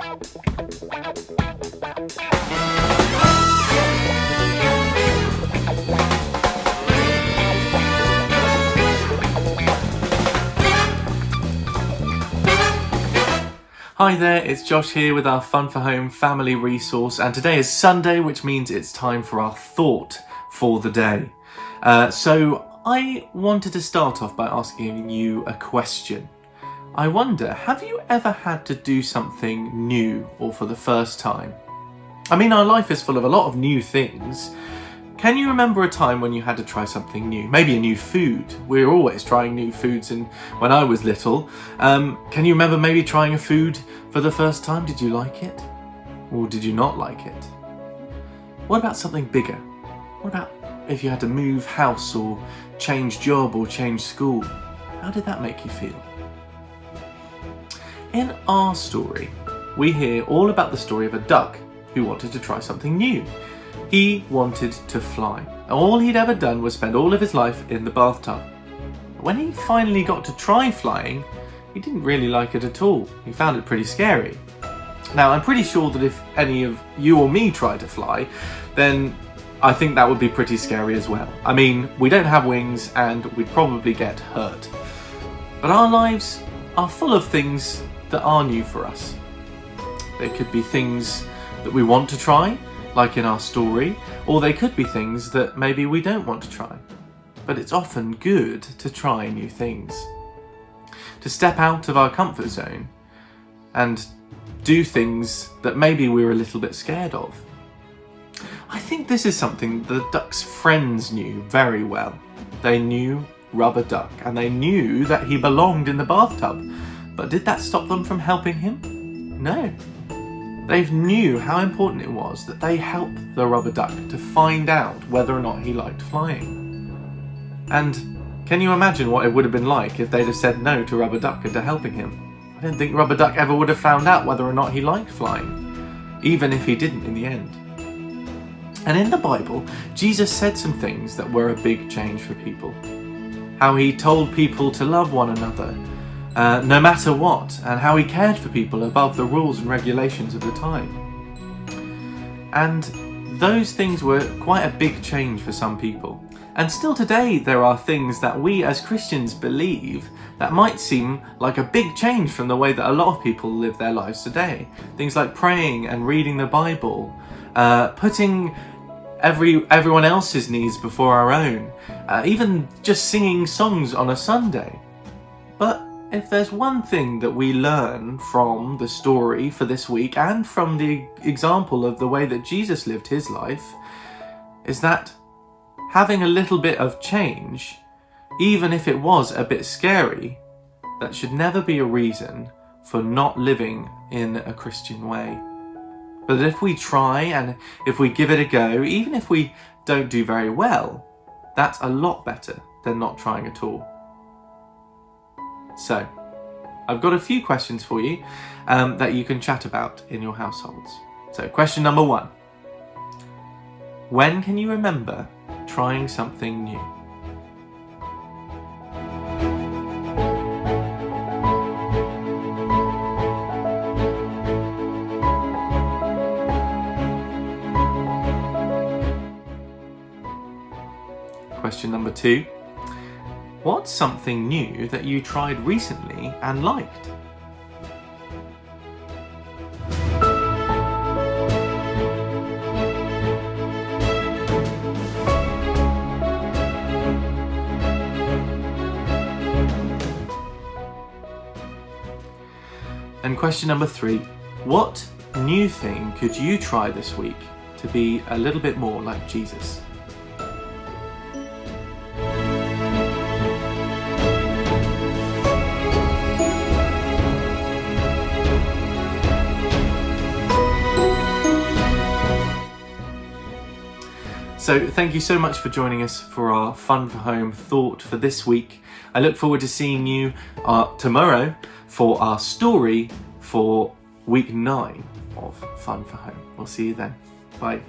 Hi there, it's Josh here with our Fun for Home family resource, and today is Sunday, which means it's time for our thought for the day. So I wanted to start off by asking you a question. I wonder, have you ever had to do something new or for the first time? I mean, our life is full of a lot of new things. Can you remember a time when you had to try something new? Maybe a new food. We were always trying new foods when I was little. Can you remember maybe trying a food for the first time? Did you like it? Or did you not like it? What about something bigger? What about if you had to move house or change job or change school? How did that make you feel? In our story, we hear all about the story of a duck who wanted to try something new. He wanted to fly. All he'd ever done was spend all of his life in the bathtub. But when he finally got to try flying, he didn't really like it at all. He found it pretty scary. Now, I'm pretty sure that if any of you or me tried to fly, then I think that would be pretty scary as well. I mean, we don't have wings and we'd probably get hurt. But our lives are full of things that are new for us. There could be things that we want to try, like in our story, or they could be things that maybe we don't want to try. But it's often good to try new things. To step out of our comfort zone and do things that maybe we're a little bit scared of. I think this is something the duck's friends knew very well. They knew Rubber Duck and they knew that he belonged in the bathtub. But did that stop them from helping him? No. They knew how important it was that they help the Rubber Duck to find out whether or not he liked flying. And can you imagine what it would have been like if they'd have said no to Rubber Duck and to helping him? I don't think Rubber Duck ever would have found out whether or not he liked flying, even if he didn't in the end. And in the Bible, Jesus said some things that were a big change for people. How he told people to love one another, no matter what, and how he cared for people above the rules and regulations of the time. And those things were quite a big change for some people. And still today there are things that we as Christians believe that might seem like a big change from the way that a lot of people live their lives today. Things like praying and reading the Bible, putting everyone else's needs before our own, even just singing songs on a Sunday. But if there's one thing that we learn from the story for this week and from the example of the way that Jesus lived his life, is that having a little bit of change, even if it was a bit scary, that should never be a reason for not living in a Christian way. But if we try and if we give it a go, even if we don't do very well, that's a lot better than not trying at all. So, I've got a few questions for you that you can chat about in your households. So, question number 1. When can you remember trying something new? Question number 2. What's something new that you tried recently and liked? And question number 3. What new thing could you try this week to be a little bit more like Jesus? So thank you so much for joining us for our Fun for Home thought for this week. I look forward to seeing you tomorrow for our story for week 9 of Fun for Home. We'll see you then. Bye.